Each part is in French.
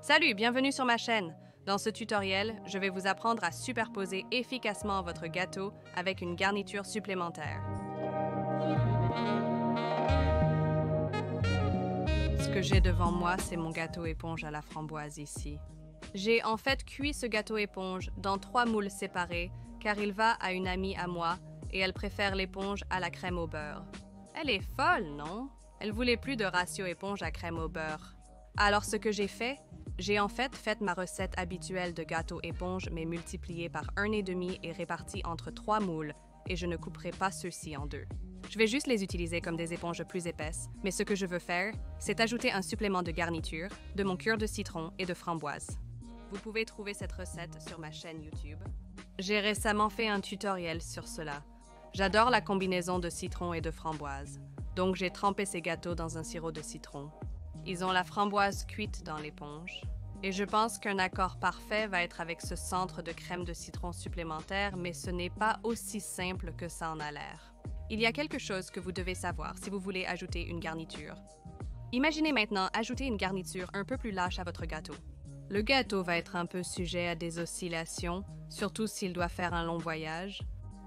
Salut, bienvenue sur ma chaîne. Dans ce tutoriel, je vais vous apprendre à superposer efficacement votre gâteau avec une garniture supplémentaire. Ce que j'ai devant moi, c'est mon gâteau éponge à la framboise ici. J'ai en fait cuit ce gâteau éponge dans 3 moules séparés car il va à une amie à moi et elle préfère l'éponge à la crème au beurre. Elle est folle, non? Elle voulait plus de ratio éponge à crème au beurre. Alors ce que j'ai fait ma recette habituelle de gâteau éponge mais multipliée par 1,5 et répartie entre 3 moules et je ne couperai pas ceux-ci en deux. Je vais juste les utiliser comme des éponges plus épaisses, mais ce que je veux faire, c'est ajouter un supplément de garniture, de mon cure de citron et de framboise. Vous pouvez trouver cette recette sur ma chaîne YouTube. J'ai récemment fait un tutoriel sur cela. J'adore la combinaison de citron et de framboise, donc j'ai trempé ces gâteaux dans un sirop de citron. Ils ont la framboise cuite dans l'éponge. Et je pense qu'un accord parfait va être avec ce centre de crème de citron supplémentaire, mais ce n'est pas aussi simple que ça en a l'air. Il y a quelque chose que vous devez savoir si vous voulez ajouter une garniture. Imaginez maintenant ajouter une garniture un peu plus lâche à votre gâteau. Le gâteau va être un peu sujet à des oscillations, surtout s'il doit faire un long voyage.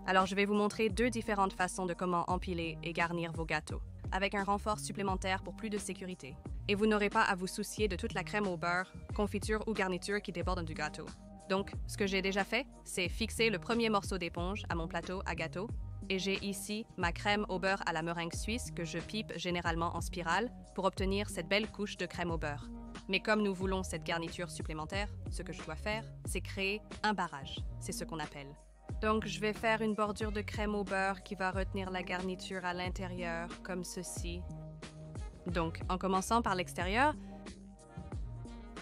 Alors je vais vous montrer 2 différentes façons de comment empiler et garnir vos gâteaux, avec un renfort supplémentaire pour plus de sécurité. Et vous n'aurez pas à vous soucier de toute la crème au beurre, confiture ou garniture qui déborde du gâteau. Donc, ce que j'ai déjà fait, c'est fixer le premier morceau d'éponge à mon plateau à gâteau, et j'ai ici ma crème au beurre à la meringue suisse que je pipe généralement en spirale pour obtenir cette belle couche de crème au beurre. Mais comme nous voulons cette garniture supplémentaire, ce que je dois faire, c'est créer un barrage. C'est ce qu'on appelle. Donc, je vais faire une bordure de crème au beurre qui va retenir la garniture à l'intérieur, comme ceci. Donc, en commençant par l'extérieur,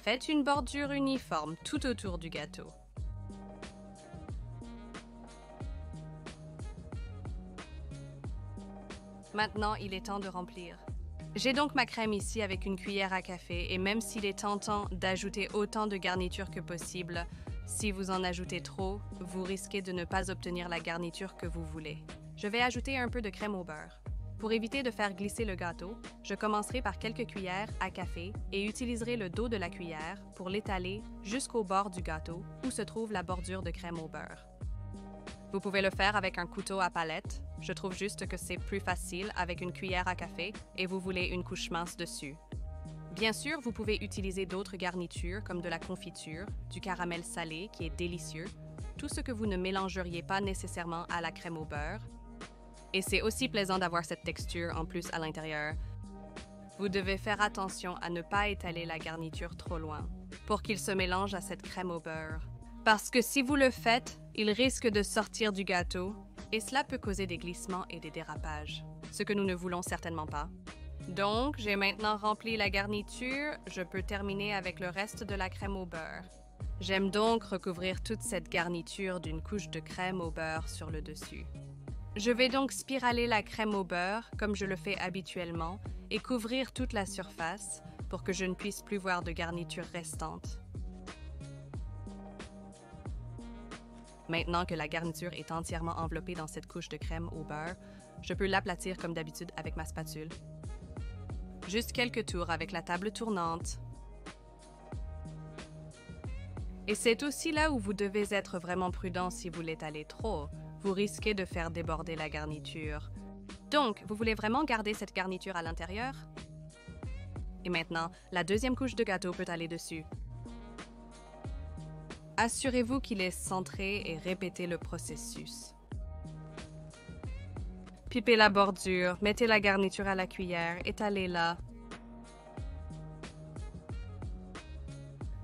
faites une bordure uniforme tout autour du gâteau. Maintenant, il est temps de remplir. J'ai donc ma crème ici avec une cuillère à café et même s'il est tentant d'ajouter autant de garniture que possible, si vous en ajoutez trop, vous risquez de ne pas obtenir la garniture que vous voulez. Je vais ajouter un peu de crème au beurre. Pour éviter de faire glisser le gâteau, je commencerai par quelques cuillères à café et utiliserai le dos de la cuillère pour l'étaler jusqu'au bord du gâteau où se trouve la bordure de crème au beurre. Vous pouvez le faire avec un couteau à palette. Je trouve juste que c'est plus facile avec une cuillère à café et vous voulez une couche mince dessus. Bien sûr, vous pouvez utiliser d'autres garnitures comme de la confiture, du caramel salé qui est délicieux, tout ce que vous ne mélangeriez pas nécessairement à la crème au beurre. Et c'est aussi plaisant d'avoir cette texture en plus à l'intérieur. Vous devez faire attention à ne pas étaler la garniture trop loin pour qu'il se mélange à cette crème au beurre. Parce que si vous le faites, il risque de sortir du gâteau et cela peut causer des glissements et des dérapages, ce que nous ne voulons certainement pas. Donc, j'ai maintenant rempli la garniture, je peux terminer avec le reste de la crème au beurre. J'aime donc recouvrir toute cette garniture d'une couche de crème au beurre sur le dessus. Je vais donc spiraler la crème au beurre, comme je le fais habituellement, et couvrir toute la surface pour que je ne puisse plus voir de garniture restante. Maintenant que la garniture est entièrement enveloppée dans cette couche de crème au beurre, je peux l'aplatir comme d'habitude avec ma spatule. Juste quelques tours avec la table tournante. Et c'est aussi là où vous devez être vraiment prudent si vous l'étalez trop. Vous risquez de faire déborder la garniture. Donc, vous voulez vraiment garder cette garniture à l'intérieur? Et maintenant, la deuxième couche de gâteau peut aller dessus. Assurez-vous qu'il est centré et répétez le processus. Pipez la bordure, mettez la garniture à la cuillère, étalez-la.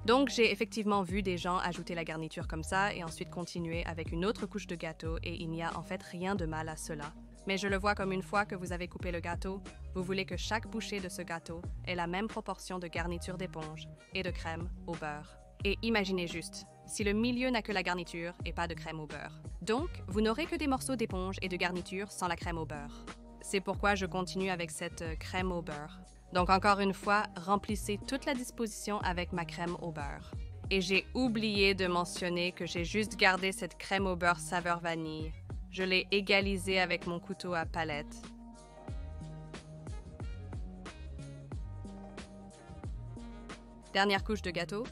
Donc, j'ai effectivement vu des gens ajouter la garniture comme ça et ensuite continuer avec une autre couche de gâteau et il n'y a en fait rien de mal à cela. Mais je le vois comme une fois que vous avez coupé le gâteau, vous voulez que chaque bouchée de ce gâteau ait la même proportion de garniture d'éponge et de crème au beurre. Et imaginez juste, si le milieu n'a que la garniture et pas de crème au beurre. Donc, vous n'aurez que des morceaux d'éponge et de garniture sans la crème au beurre. C'est pourquoi je continue avec cette crème au beurre. Donc encore une fois, remplissez toute la disposition avec ma crème au beurre. Et j'ai oublié de mentionner que j'ai juste gardé cette crème au beurre saveur vanille. Je l'ai égalisée avec mon couteau à palette. Dernière couche de gâteau.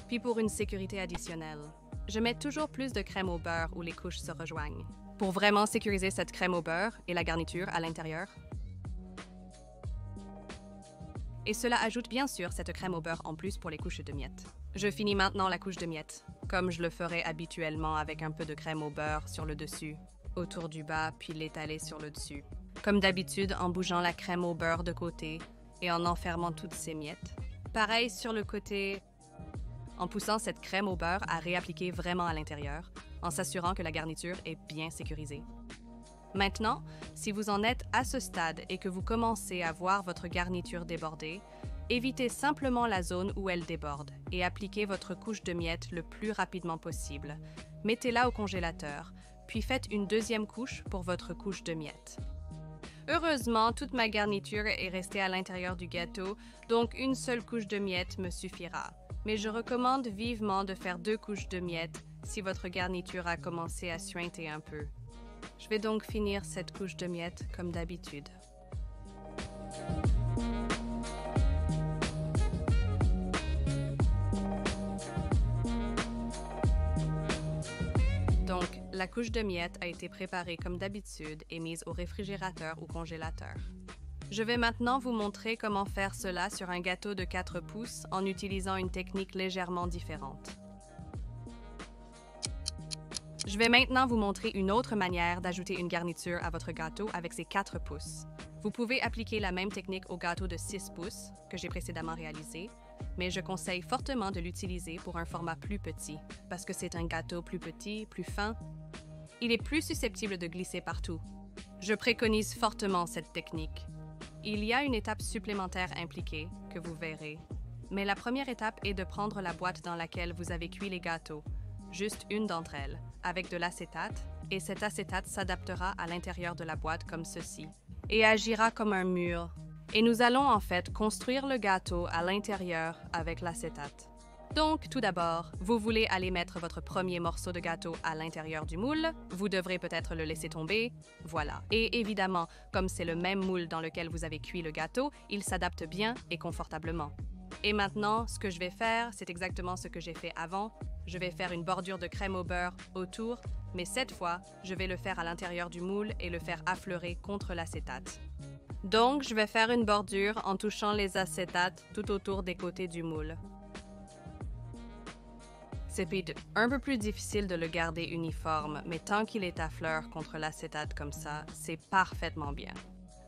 Puis pour une sécurité additionnelle, je mets toujours plus de crème au beurre où les couches se rejoignent, pour vraiment sécuriser cette crème au beurre et la garniture à l'intérieur. Et cela ajoute bien sûr cette crème au beurre en plus pour les couches de miettes. Je finis maintenant la couche de miettes, comme je le ferais habituellement avec un peu de crème au beurre sur le dessus, autour du bas, puis l'étaler sur le dessus. Comme d'habitude, en bougeant la crème au beurre de côté et en enfermant toutes ces miettes. Pareil sur le côté, en poussant cette crème au beurre à réappliquer vraiment à l'intérieur, en s'assurant que la garniture est bien sécurisée. Maintenant, si vous en êtes à ce stade et que vous commencez à voir votre garniture déborder, évitez simplement la zone où elle déborde et appliquez votre couche de miettes le plus rapidement possible. Mettez-la au congélateur, puis faites une deuxième couche pour votre couche de miettes. Heureusement, toute ma garniture est restée à l'intérieur du gâteau, donc une seule couche de miettes me suffira. Mais je recommande vivement de faire 2 couches de miettes si votre garniture a commencé à suinter un peu. Je vais donc finir cette couche de miettes comme d'habitude. Donc, la couche de miettes a été préparée comme d'habitude et mise au réfrigérateur ou congélateur. Je vais maintenant vous montrer comment faire cela sur un gâteau de 4 pouces en utilisant une technique légèrement différente. Je vais maintenant vous montrer une autre manière d'ajouter une garniture à votre gâteau avec ces 4 pouces. Vous pouvez appliquer la même technique au gâteau de 6 pouces que j'ai précédemment réalisé, mais je conseille fortement de l'utiliser pour un format plus petit, parce que c'est un gâteau plus petit, plus fin. Il est plus susceptible de glisser partout. Je préconise fortement cette technique. Il y a une étape supplémentaire impliquée, que vous verrez. Mais la première étape est de prendre la boîte dans laquelle vous avez cuit les gâteaux, juste une d'entre elles, avec de l'acétate, et cet acétate s'adaptera à l'intérieur de la boîte comme ceci, et agira comme un mur. Et nous allons en fait construire le gâteau à l'intérieur avec l'acétate. Donc, tout d'abord, vous voulez aller mettre votre premier morceau de gâteau à l'intérieur du moule. Vous devrez peut-être le laisser tomber. Voilà. Et évidemment, comme c'est le même moule dans lequel vous avez cuit le gâteau, il s'adapte bien et confortablement. Et maintenant, ce que je vais faire, c'est exactement ce que j'ai fait avant. Je vais faire une bordure de crème au beurre autour, mais cette fois, je vais le faire à l'intérieur du moule et le faire affleurer contre l'acétate. Donc, je vais faire une bordure en touchant les acétates tout autour des côtés du moule. C'est peut-être un peu plus difficile de le garder uniforme, mais tant qu'il est à fleur contre l'acétate comme ça, c'est parfaitement bien.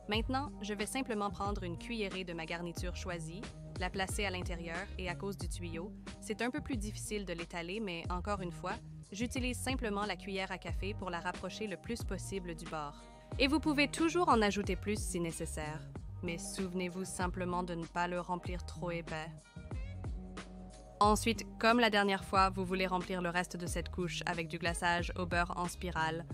Maintenant, je vais simplement prendre une cuillerée de ma garniture choisie, la placer à l'intérieur et à cause du tuyau, c'est un peu plus difficile de l'étaler, mais encore une fois, j'utilise simplement la cuillère à café pour la rapprocher le plus possible du bord. Et vous pouvez toujours en ajouter plus si nécessaire, mais souvenez-vous simplement de ne pas le remplir trop épais. Ensuite, comme la dernière fois, vous voulez remplir le reste de cette couche avec du glaçage au beurre en spirale.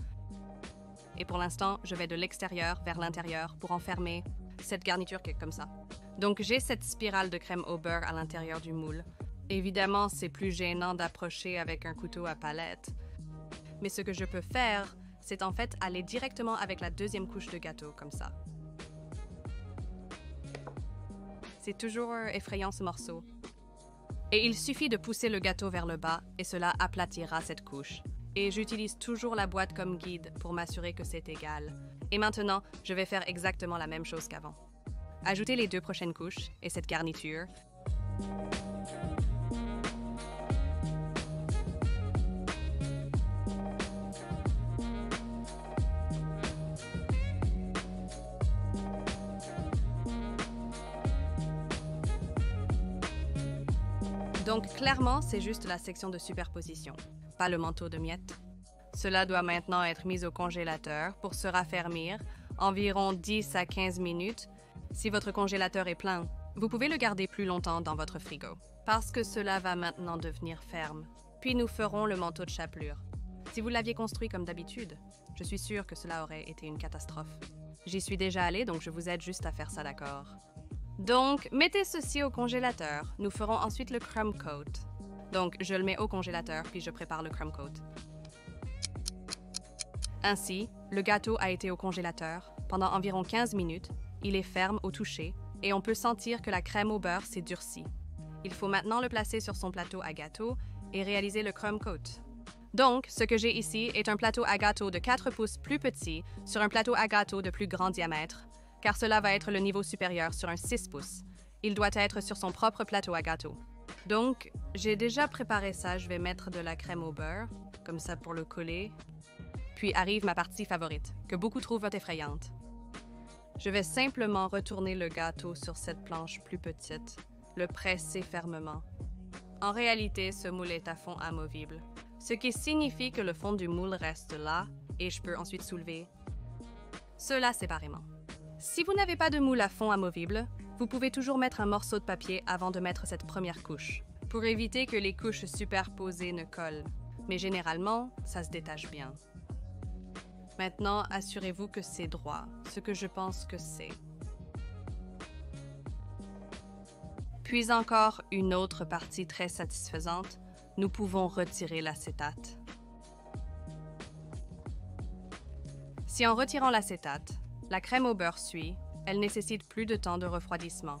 Et pour l'instant, je vais de l'extérieur vers l'intérieur pour enfermer cette garniture qui est comme ça. Donc j'ai cette spirale de crème au beurre à l'intérieur du moule. Évidemment, c'est plus gênant d'approcher avec un couteau à palette. Mais ce que je peux faire, c'est en fait aller directement avec la deuxième couche de gâteau, comme ça. C'est toujours effrayant ce morceau. Et il suffit de pousser le gâteau vers le bas et cela aplatira cette couche. Et j'utilise toujours la boîte comme guide pour m'assurer que c'est égal. Et maintenant, je vais faire exactement la même chose qu'avant. Ajoutez les 2 prochaines couches et cette garniture. Donc clairement, c'est juste la section de superposition, pas le manteau de miettes. Cela doit maintenant être mis au congélateur pour se raffermir environ 10 à 15 minutes. Si votre congélateur est plein, vous pouvez le garder plus longtemps dans votre frigo, parce que cela va maintenant devenir ferme. Puis nous ferons le manteau de chapelure. Si vous l'aviez construit comme d'habitude, je suis sûre que cela aurait été une catastrophe. J'y suis déjà allée, donc je vous aide juste à faire ça, d'accord? Donc, mettez ceci au congélateur. Nous ferons ensuite le crumb coat. Donc, je le mets au congélateur, puis je prépare le crumb coat. Ainsi, le gâteau a été au congélateur pendant environ 15 minutes. Il est ferme au toucher et on peut sentir que la crème au beurre s'est durcie. Il faut maintenant le placer sur son plateau à gâteau et réaliser le crumb coat. Donc, ce que j'ai ici est un plateau à gâteau de 4 pouces plus petit sur un plateau à gâteau de plus grand diamètre, car cela va être le niveau supérieur sur un 6 pouces. Il doit être sur son propre plateau à gâteau. Donc, j'ai déjà préparé ça, je vais mettre de la crème au beurre, comme ça pour le coller. Puis arrive ma partie favorite, que beaucoup trouvent effrayante. Je vais simplement retourner le gâteau sur cette planche plus petite, le presser fermement. En réalité, ce moule est à fond amovible, ce qui signifie que le fond du moule reste là et je peux ensuite soulever cela séparément. Si vous n'avez pas de moule à fond amovible, vous pouvez toujours mettre un morceau de papier avant de mettre cette première couche, pour éviter que les couches superposées ne collent. Mais généralement, ça se détache bien. Maintenant, assurez-vous que c'est droit, ce que je pense que c'est. Puis encore une autre partie très satisfaisante, nous pouvons retirer l'acétate. Si en retirant l'acétate, la crème au beurre suit, elle nécessite plus de temps de refroidissement.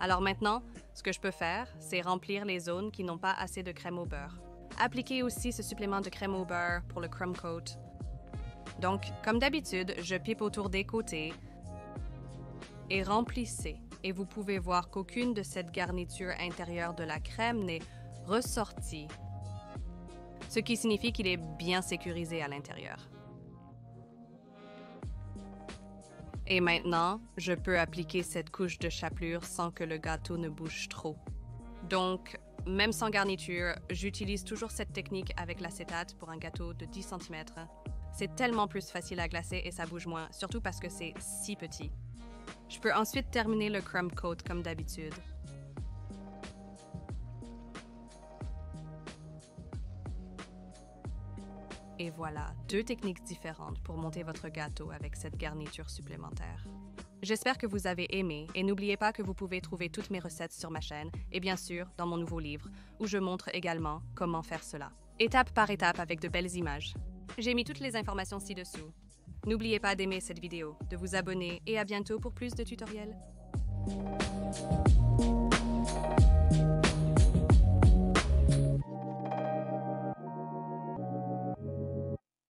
Alors maintenant, ce que je peux faire, c'est remplir les zones qui n'ont pas assez de crème au beurre. Appliquez aussi ce supplément de crème au beurre pour le crumb coat. Donc, comme d'habitude, je pipe autour des côtés et remplissez. Et vous pouvez voir qu'aucune de cette garniture intérieure de la crème n'est ressortie, ce qui signifie qu'il est bien sécurisé à l'intérieur. Et maintenant, je peux appliquer cette couche de chapelure sans que le gâteau ne bouge trop. Donc, même sans garniture, j'utilise toujours cette technique avec l'acétate pour un gâteau de 10 cm. C'est tellement plus facile à glacer et ça bouge moins, surtout parce que c'est si petit. Je peux ensuite terminer le crumb coat comme d'habitude. Et voilà, 2 techniques différentes pour monter votre gâteau avec cette garniture supplémentaire. J'espère que vous avez aimé et n'oubliez pas que vous pouvez trouver toutes mes recettes sur ma chaîne et bien sûr dans mon nouveau livre où je montre également comment faire cela, étape par étape avec de belles images. J'ai mis toutes les informations ci-dessous. N'oubliez pas d'aimer cette vidéo, de vous abonner et à bientôt pour plus de tutoriels.